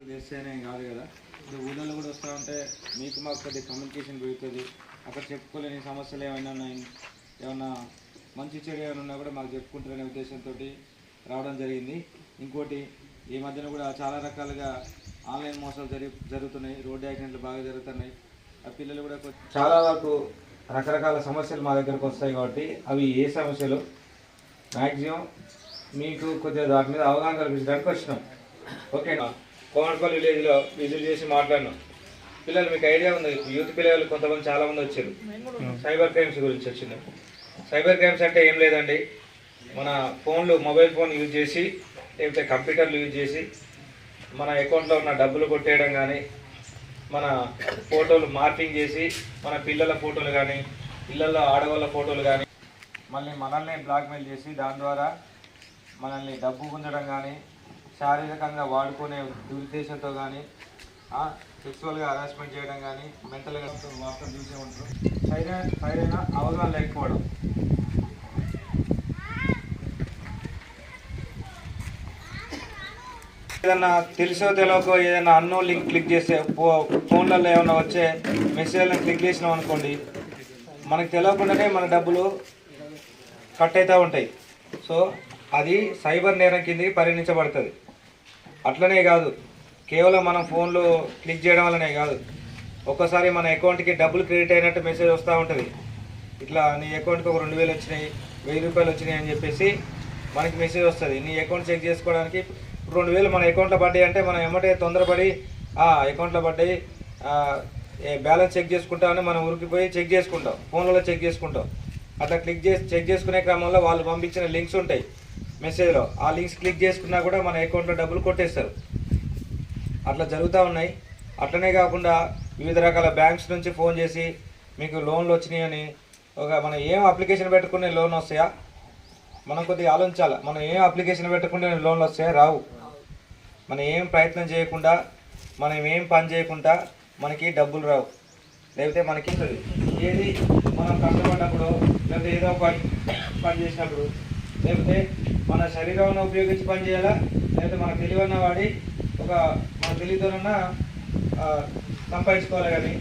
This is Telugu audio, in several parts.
చేస్తేనే కాదు కదా. ఇప్పుడు ఊళ్ళో కూడా వస్తూ ఉంటే మీకు మాకు కొద్దిగా కమ్యూనికేషన్ పెరుగుతుంది. అక్కడ చెప్పుకోలేని సమస్యలు ఏమైనా ఉన్నాయి, ఏమన్నా మంచి చెడు ఏమైనా ఉన్నా కూడా మాకు చెప్పుకుంటారనే ఉద్దేశంతో రావడం జరిగింది. ఇంకోటి, ఈ మధ్యన కూడా చాలా రకాలుగా ఆన్లైన్ మోసాలు జరుగుతున్నాయి. రోడ్డు యాక్సిడెంట్లు బాగా జరుగుతున్నాయి. ఆ పిల్లలు కూడా చాలా వరకు రకరకాల సమస్యలు మా దగ్గరకు వస్తాయి. కాబట్టి అవి ఏ సమస్యలు మ్యాక్సిమం మీకు కొద్దిగా దాని మీద అవగాహన కల్పించడానికి వచ్చినాం. ఓకేనా. కోమటిపల్లి విలేజ్లో విజిట్ చేసి మాట్లాడినాం. పిల్లలు మీకు ఐడియా ఉంది, యూత్ పిల్లలు కొంతమంది చాలామంది వచ్చారు. సైబర్ క్రైమ్స్ గురించి వచ్చింది. సైబర్ క్రైమ్స్ అంటే ఏం లేదండి, మన ఫోన్లు, మొబైల్ ఫోన్ యూజ్ చేసి లేకపోతే కంప్యూటర్లు యూజ్ చేసి మన అకౌంట్లో ఉన్న డబ్బులు కొట్టేయడం కానీ, మన ఫోటోలు మార్పింగ్ చేసి మన పిల్లల ఫోటోలు కానీ, పిల్లల ఆడవాళ్ళ ఫోటోలు కానీ మళ్ళీ మనల్ని బ్లాక్మెయిల్ చేసి దాని ద్వారా మనల్ని డబ్బు గుంజడం కానీ, శారీరకంగా వాడుకునే దురుద్దేశంతో కానీ, సెక్సువల్గా హరాస్మెంట్ చేయడం కానీ, మెంటల్గా వార్తలు చూసే ఉంటారు. సరైన అవగాహన లేకపోవడం. ఏదన్నా తెలుసో తెలియకో ఏదైనా అన్నో లింక్ క్లిక్ చేస్తే ఫోన్లలో ఏమైనా వచ్చే మెసేజ్లను క్లిక్ చేసినాం అనుకోండి, మనకు తెలియకుండానే మన డబ్బులు కట్ అవుతూ ఉంటాయి. సో అది సైబర్ నేరం కిందకి పరిగణించబడుతుంది. అట్లనే కాదు, కేవలం మనం ఫోన్లో క్లిక్ చేయడం వల్లనే కాదు, ఒక్కసారి మన అకౌంట్కి డబ్బులు క్రెడిట్ అయినట్టు మెసేజ్ వస్తూ ఉంటుంది. ఇట్లా నీ అకౌంట్కి ఒక 2000 వచ్చినాయి, 1000 రూపాయలు వచ్చినాయి అని చెప్పేసి మనకి మెసేజ్ వస్తుంది. నీ అకౌంట్ చెక్ చేసుకోవడానికి 2000 మన అకౌంట్లో పడ్డాయి అంటే మనం ఎమ్మటే తొందరపడి అకౌంట్లో పడ్డాయి బ్యాలెన్స్ చెక్ చేసుకుంటామని మనం ఉరికిపోయి చెక్ చేసుకుంటాం, ఫోన్లలో చెక్ చేసుకుంటాం. అట్లా చెక్ చేసుకునే క్రమంలో వాళ్ళు పంపించిన లింక్స్ ఉంటాయి మెసేజ్లో, ఆ లింక్స్ క్లిక్ చేసుకున్నా కూడా మన అకౌంట్లో డబ్బులు కొట్టేస్తారు. అట్లా జరుగుతూ ఉన్నాయి. అట్లనే కాకుండా వివిధ రకాల బ్యాంక్స్ నుంచి ఫోన్ చేసి మీకు లోన్లు వచ్చినాయని, మనం ఏం అప్లికేషన్ పెట్టుకునే లోన్ వస్తాయా, మనం కొద్దిగా ఆలోచించాలి. మనం ఏం అప్లికేషన్ పెట్టుకుంటే లోన్లు వస్తాయా, రావు. మనం ఏం ప్రయత్నం చేయకుండా, మనం ఏం పని చేయకుండా మనకి డబ్బులు రావు. లేకపోతే మనకి ఏది మనం కష్టపడినప్పుడు, లేకపోతే ఏదో పని చేసినప్పుడు, లేకపోతే మన శరీరాన్ని ఉపయోగించి పని చేయాలా, లేకపోతే మన తెలివన్న వాడి మన తెలివితోనన్నా సంపాదించుకోవాలి. కానీ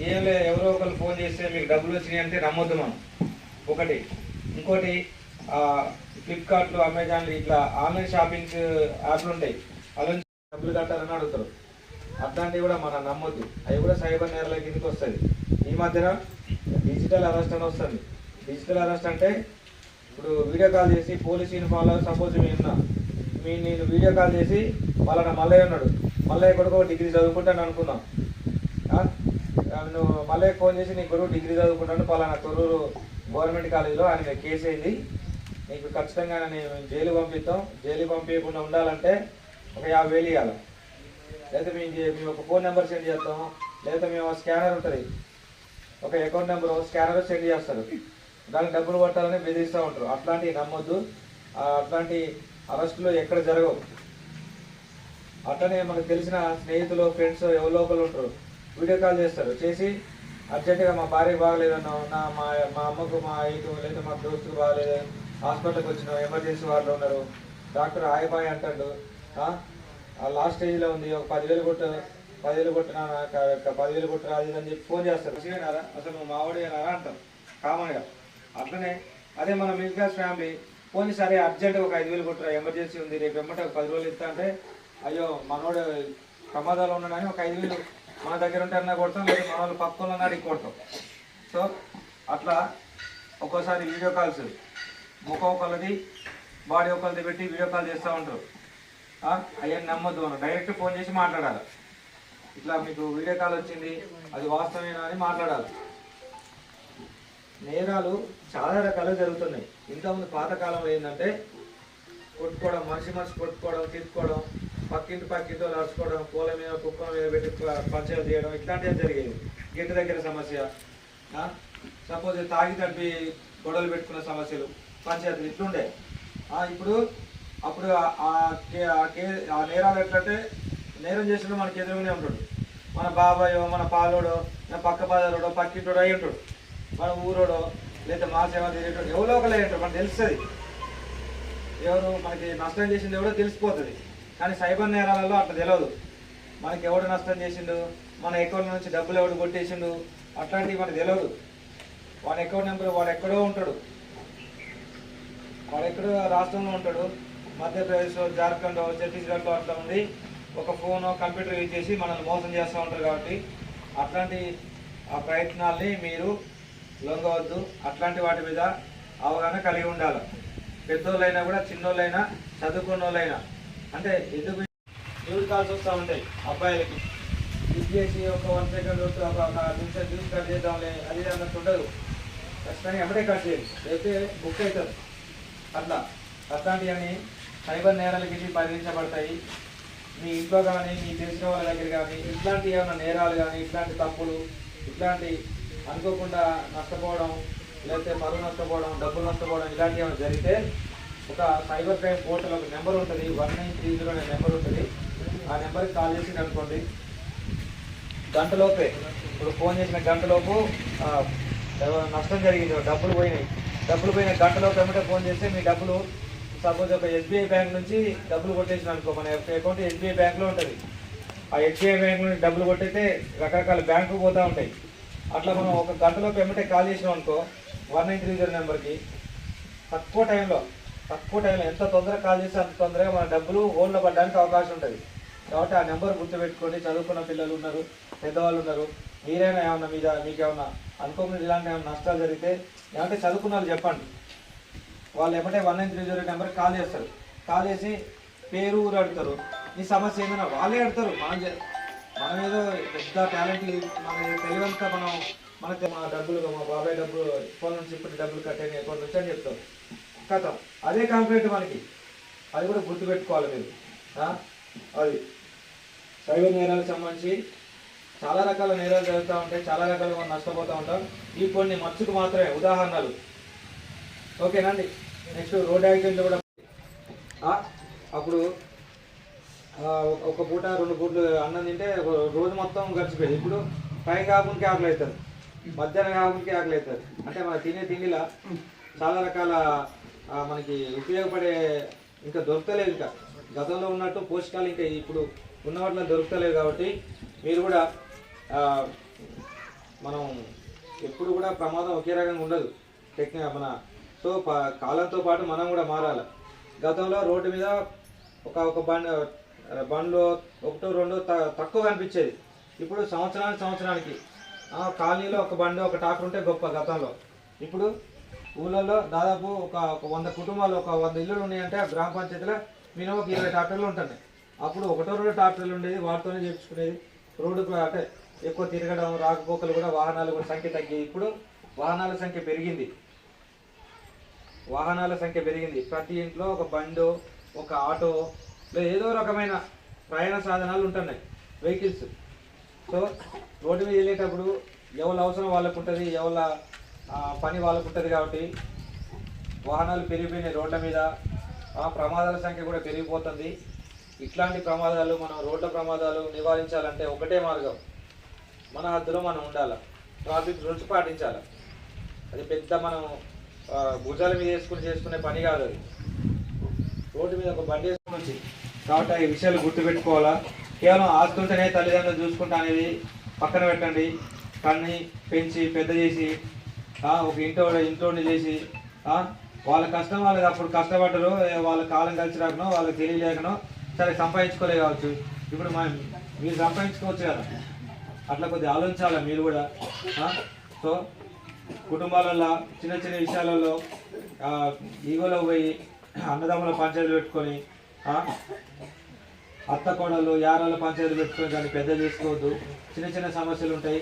ఏం లేదు, ఎవరో ఒకరు ఫోన్ చేస్తే మీకు డబ్బులు వచ్చినాయి అంటే నమ్మొద్దు మనం. ఒకటి. ఇంకోటి, ఫ్లిప్కార్ట్లు, అమెజాన్లు ఇట్లా ఆన్లైన్ షాపింగ్స్ యాప్లు ఉంటాయి, అలా డబ్బులు కట్టాలని అడుగుతారు. అట్లాంటివి కూడా మనం నమ్మొద్దు, అవి కూడా సైబర్ నేరాల కిందకి వస్తుంది. ఈ మధ్యన డిజిటల్ అరెస్ట్ అని వస్తుంది. డిజిటల్ అరెస్ట్ అంటే ఇప్పుడు వీడియో కాల్ చేసి పోలీస్ యూనిఫామ్లో సపోజ్ నేను వీడియో కాల్ చేసి వాళ్ళ మల్లయ్య ఉన్నాడు, మల్లయ్య కొడుకు డిగ్రీ చదువుకుంటాను అనుకున్నాం. నువ్వు మల్లయ్య ఫోన్ చేసి నీ కొడుకు డిగ్రీ చదువుకుంటాను పలానా తొర్రూరు గవర్నమెంట్ కాలేజీలో ఆయన కేసు అయింది, నీకు ఖచ్చితంగా నేను జైలు పంపిస్తాం, జైలు పంపించకుండా ఉండాలంటే ఒక 50,000 ఇవ్వాలి, లేకపోతే మేము ఒక ఫోన్ నెంబర్ సెండ్ చేస్తాం, లేకపోతే మేము స్కానర్ ఉంటుంది, ఒక అకౌంట్ నెంబర్ స్కానర్ సెండ్ చేస్తారు, దానికి డబ్బులు పట్టాలని బెదిరిస్తూ ఉంటారు. అట్లాంటివి నమ్మొద్దు. అట్లాంటి అరెస్టులు ఎక్కడ జరగవు. అట్లనే మనకు తెలిసిన స్నేహితులు, ఫ్రెండ్స్ ఎవరో ఒకరు ఉంటారు, వీడియో కాల్ చేస్తారు, చేసి అర్జెంటుగా మా భార్యకు బాగలేదన్నా, మా అమ్మకు, మా అయ్యకు, లేదా మా దోస్తుకు బాగలేదు, హాస్పిటల్కి వచ్చినాం, ఎమర్జెన్సీ వార్డులో ఉన్నారు, డాక్టర్ హాయ్ అంటాడు, లాస్ట్ స్టేజ్లో ఉంది, ఒక 10,000 కొట్టినా 10,000 కొట్టు రాదు అని చెప్పి ఫోన్ చేస్తారు. చేయనారా అసలు నువ్వు మావాడేనారా అంటారు కామన్గా. అట్లనే అదే మన మిడిల్ క్లాస్ ఫ్యామిలీ ఫోన్, సరే అర్జెంటుగా ఒక 5,000 కొట్టురా, ఎమర్జెన్సీ ఉంది, రేపు ఎమ్మటే ఒక 10 రోజులు ఇస్తా అంటే, అయ్యో మనోడు ప్రమాదాలు ఉన్నాడని ఒక 5,000 మన దగ్గర ఉంటే అన్నా కొడతాం, లేదా మన వాళ్ళు పక్కన అడిగి కొడతాం. సో అట్లా ఒక్కోసారి వీడియో కాల్స్ ముఖం ఒకళ్ళది బాడీ ఒకళ్ళది పెట్టి వీడియో కాల్ చేస్తూ ఉంటారు. అవన్నీ నమ్మొద్దు, మనం డైరెక్ట్ ఫోన్ చేసి మాట్లాడాలి. ఇట్లా మీకు వీడియో కాల్ వచ్చింది, అది వాస్తవేనా అని మాట్లాడాలి. నేరాలు చాలా రకాలు జరుగుతున్నాయి. ఇంతకుముందు పాతకాలంలో ఏంటంటే కొట్టుకోవడం, మనిషి కొట్టుకోవడం, తిట్టుకోవడం, పక్కింటి నడుచుకోవడం, పూల మీద కుక్కల మీద పెట్టి పంచాయతీ చేయడం, ఇట్లాంటివి జరిగేది. గెట్టు దగ్గర సమస్య, సపోజ్ తాగి తప్పి గొడవలు పెట్టుకున్న సమస్యలు, పంచాయతీలు ఇట్లుండే. అప్పుడు ఆ నేరాలు ఎట్లంటే, నేరం చేసిన మనకి ఎదురుగానే ఉంటాడు, మన బాబాయో, మన పాలోడో, పక్క బజారోడో, పక్కింటోడో అయి ఉంటాడు, మన ఊరోడో, లేదా మా సేవ తిరిగేటోడు, ఎవరో ఒకరు అయి ఉంటాడు. మనకు తెలుస్తుంది ఎవరు మనకి నష్టం చేసింది ఎవరో తెలిసిపోతుంది. కానీ సైబర్ నేరాలలో అట్లా తెలియదు. మనకి ఎవడు నష్టం చేసిండు, మన అకౌంట్ నుంచి డబ్బులు ఎవడు కొట్టేసిండు, అట్లాంటివి మనకు తెలియదు. వాడి అకౌంట్ నెంబర్ వాడు ఎక్కడో ఉంటాడు, వాడు ఎక్కడో రాష్ట్రంలో ఉంటాడు, మధ్యప్రదేశ్, జార్ఖండ్, ఛత్తీస్గఢ్లో అట్లా ఉండి ఒక ఫోను కంప్యూటర్ యూజ్ చేసి మనల్ని మోసం చేస్తూ ఉంటారు. కాబట్టి అట్లాంటి ఆ ప్రయత్నాల్ని మీరు లొంగవద్దు. అట్లాంటి వాటి మీద అవగాహన కలిగి ఉండాలి. పెద్దోళ్ళైనా కూడా, చిన్నోళ్ళైనా, చదువుకున్న వాళ్ళైనా. అంటే ఎందుకు న్యూస్ కాల్స్ వస్తూ ఉంటాయి అబ్బాయిలకి, క్లిక్ చేసి ఒక 1 సెకండ్ ఒక నిమిషం న్యూస్ కట్ చేద్దాంలే అది అన్నట్టు ఉండదు. ఖచ్చితంగా ఎమ్మటే కట్ చేయాలి, అయితే బుక్ అవుతారు. అట్లాంటివన్నీ సైబర్ నేరాలకి పరిగణించబడతాయి. మీ ఇంట్లో కానీ, మీ తెలిసిన వాళ్ళ దగ్గర కానీ ఇట్లాంటి ఏమైనా నేరాలు కానీ, ఇట్లాంటి తప్పులు, ఇట్లాంటి అనుకోకుండా నష్టపోవడం, లేకపోతే పరువు నష్టపోవడం, డబ్బులు నష్టపోవడం, ఇలాంటివి ఏమైనా జరిగితే ఒక సైబర్ క్రైమ్ పోర్టల్ ఒక నెంబర్ ఉంటుంది, 1930 అనే నెంబర్ ఉంటుంది. ఆ నెంబర్కి కాల్ చేసి అనుకోండి, గంటలోపే, ఇప్పుడు ఫోన్ చేసిన గంటలోపు నష్టం జరిగింది, డబ్బులు పోయిన గంటలోపు ఏమంటే ఫోన్ చేస్తే మీ డబ్బులు, సపోజ్ ఒక ఎస్బీఐ బ్యాంక్ నుంచి డబ్బులు కొట్టేసిన అనుకో, మన అకౌంట్ ఎస్బీఐ బ్యాంక్లో ఉంటుంది. ఆ ఎస్బీఐ బ్యాంక్ నుంచి డబ్బులు కొట్టయితే రకరకాల బ్యాంకు పోతూ ఉంటాయి. అట్లా మనం ఒక గంటలోపు ఏమంటే కాల్ చేసినాం అనుకో 1930 నెంబర్కి, తక్కువ టైంలో ఎంత తొందరగా కాల్ చేస్తే అంత తొందరగా మన డబ్బులు హోల్డ్లో పడడానికి అవకాశం ఉంటుంది. కాబట్టి ఆ నెంబర్ గుర్తుపెట్టుకోండి. చదువుకున్న పిల్లలు ఉన్నారు, పెద్దవాళ్ళు ఉన్నారు, మీరైనా ఏమన్నా మీకు ఏమన్నా అనుకోకుండా ఇలాంటి ఏమైనా నష్టాలు జరిగితే ఏమంటే చదువుకున్న వాళ్ళు చెప్పండి. వాళ్ళు ఏమంటే 1930 నెంబర్కి కాల్ చేస్తారు. కాల్ చేసి పేరు, ఊరు అడుగుతారు. ఈ సమస్య ఏమైనా వాళ్ళే అడుగుతారు. మనం ఏదో పెద్ద టాలెంట్, మన తెలివంతా మనకి మా డబ్బులు, మా బాబాయ్ డబ్బులు ఫోన్ నుంచి ఇప్పుడు డబ్బులు కట్టేది అకౌంట్ నుంచి అని చెప్తాం. కథం అదే కంప్లైంట్ మనకి. అది కూడా గుర్తుపెట్టుకోవాలి మీరు. అది సైబర్ నేరాలకు సంబంధించి చాలా రకాల నేరాలు జరుగుతూ ఉంటాయి, చాలా రకాలుగా మనం నష్టపోతూ ఉంటాం. ఈ కొన్ని మచ్చుకు మాత్రమే ఉదాహరణలు. ఓకేనండి. నెక్స్ట్ రోడ్ యాక్సిడెంట్లు కూడా. అప్పుడు ఒక పూట 2 పూటలు అన్నం తింటే రోజు మొత్తం గడిచిపోయేది. ఇప్పుడు పై కాపునికి ఆకలి అవుతారు, మధ్యాహ్నం కాపునికి ఆకలి అవుతారు. అంటే మన తినే తిండిలా చాలా రకాల మనకి ఉపయోగపడే ఇంకా దొరకలేదు. ఇంకా గతంలో ఉన్నట్టు పోషకాలు ఇంకా ఇప్పుడు ఉన్న వాటిలో దొరుకుతలేవు. కాబట్టి మీరు కూడా మనం ఎప్పుడు కూడా ప్రమాదం ఒకే రకంగా ఉండదు. సో కాలంతో పాటు మనం కూడా మారాలి. గతంలో రోడ్డు మీద ఒక బండ్లో 1-2 తక్కువ కనిపించేది. ఇప్పుడు సంవత్సరానికి కాలనీలో ఒక బండి, ఒక ట్రాక్టర్ ఉంటే గొప్ప. గతంలో ఇప్పుడు ఊళ్ళల్లో దాదాపు ఒక 100 కుటుంబాలు, ఒక 100 ఇల్లులు ఉన్నాయంటే ఆ గ్రామ పంచాయతీలో మినిమం 20 ట్రాక్టర్లు ఉంటున్నాయి. అప్పుడు 1-2 ట్రాక్టర్లు ఉండేది, వాటితోనే చేయించుకునేది. రోడ్డుకు అంటే ఎక్కువ తిరగడం, రాకపోకలు కూడా, వాహనాల కూడా సంఖ్య తగ్గి. ఇప్పుడు వాహనాల సంఖ్య పెరిగింది. ప్రతి ఇంట్లో ఒక బండో, ఒక ఆటో, లేదా ఏదో రకమైన ప్రయాణ సాధనాలు ఉంటున్నాయి, వెహికల్స్. సో రోడ్డు మీద వెళ్ళేటప్పుడు ఎవరి అవసరం వాళ్ళకు ఉంటుంది, ఎవరి పని వాళ్ళకు ఉంటుంది. కాబట్టి వాహనాలు పెరిగిపోయినాయి రోడ్ల మీద, ప్రమాదాల సంఖ్య కూడా పెరిగిపోతుంది. ఇట్లాంటి ప్రమాదాలు, మనం రోడ్ల ప్రమాదాలు నివారించాలంటే ఒకటే మార్గం, మన హద్దులో మనం ఉండాలి, ట్రాఫిక్ రూల్స్ పాటించాలి. అది పెద్ద మనం భుజాల మీద చేసుకునే పని కాదు. అది రోడ్డు మీద ఒక బండి వేసుకుని కాబట్టి ఈ విషయాలు గుర్తుపెట్టుకోవాలా. కేవలం ఆస్తుంటేనే తల్లిదండ్రులు చూసుకుంటా అనేది పక్కన పెట్టండి. కన్ని పెంచి పెద్ద చేసి ఒక ఇంట్లోని చేసి వాళ్ళ కష్టం వాళ్ళకి అప్పుడు కష్టపడ్డరు, వాళ్ళ కాలం కలిసి రాకనో, వాళ్ళకి తెలియలేకనో సరే సంపాదించుకోలే కావచ్చు. ఇప్పుడు మీరు సంపాదించుకోవచ్చు కదా, అట్లా కొద్దిగా ఆలోచించాలి మీరు కూడా. సో కుటుంబాలలో చిన్న చిన్న విషయాలలో ఈగోలో పోయి అన్నదమ్ముల పంచాయతీలు పెట్టుకొని, అత్త కోడలు యారాల పంచాయతీలు పెట్టుకొని దాన్ని పెద్ద చేసుకోవద్దు. చిన్న చిన్న సమస్యలు ఉంటాయి.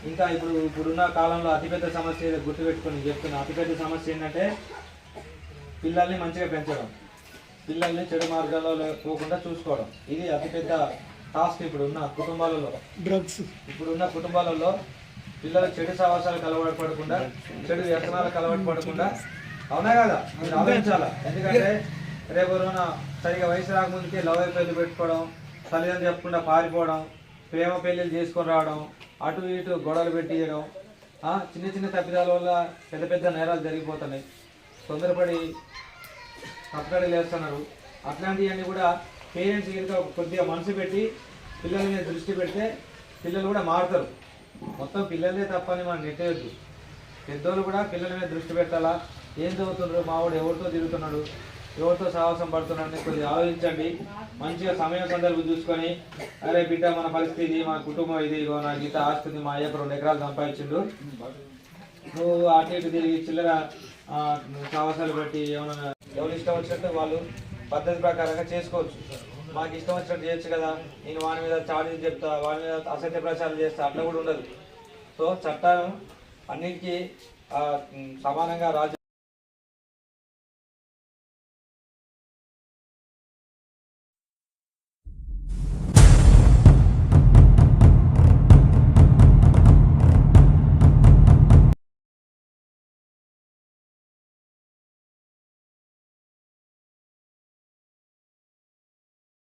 ఇంకా ఇప్పుడున్న కాలంలో అతిపెద్ద సమస్య గుర్తుపెట్టుకొని చెప్తున్నా. అతిపెద్ద సమస్య ఏంటంటే పిల్లల్ని మంచిగా పెంచడం, పిల్లల్ని చెడు మార్గాల్లో పోకుండా చూసుకోవడం. ఇది అతిపెద్ద టాస్క్ ఇప్పుడున్న కుటుంబాలలో. ఇప్పుడున్న కుటుంబాలలో పిల్లలు చెడు సహవాసాలకు అలవాటు పడకుండా, చెడు వ్యసనాలకు అలవాటు పడకుండా. అవునా కదా, మీరు ఆలోచించాలా. ఎందుకంటే రేపు రోజున సరిగా వయసు రాకముందుకే లవ్ పెళ్లి పెట్టుకోవడం, తల్లిదండ్రులు చెప్పకుండా పారిపోవడం, ప్రేమ పెళ్ళిళ్ళు చేసుకొని రావడం, అటు ఇటు గొడవలు పెట్టియడం, చిన్న చిన్న తప్పిదాల వల్ల పెద్ద పెద్ద నేరాలు జరిగిపోతున్నాయి. తొందరపడి తప్పకడలు వేస్తున్నారు. అట్లాంటివన్నీ కూడా పేరెంట్స్ కనుక కొద్దిగా మనసు పెట్టి పిల్లల మీద దృష్టి పెడితే పిల్లలు కూడా మారుతారు. మొత్తం పిల్లలే తప్పని మనం నెట్టేయద్దు. పెద్దోళ్ళు కూడా పిల్లల మీద దృష్టి పెట్టాలా. ఏం చదువుతున్నారు, మావాడు ఎవరితో తిరుగుతున్నాడు, ఎవరితో సాహసం పడుతున్నాడు అని కొద్దిగా ఆలోచించండి. మంచిగా సమయం సందర్భం చూసుకొని, అరే బిడ్డ మన పరిస్థితి ఇది, మన కుటుంబం ఇది, ఇగో నా గీత ఆస్తుంది, మా అయ్యకు 2 ఎకరాలు సంపాదించిండు, నువ్వు అటు ఇటు తిరిగి చిల్లర సాహసాలు బట్టి ఏమన్నా ఎవరు ఇష్టం వచ్చినట్టు వాళ్ళు పద్ధతి ప్రకారంగా చేసుకోవచ్చు. మాకు ఇష్టం వచ్చినట్టు చేయొచ్చు కదా, నేను వాని మీద చాడీలు చెప్తా, వాని మీద అసత్య ప్రచారం చేస్తా, అట్లా కూడా ఉండదు. సో చట్టాలు అన్నిటికీ సమానంగా రాజ్యం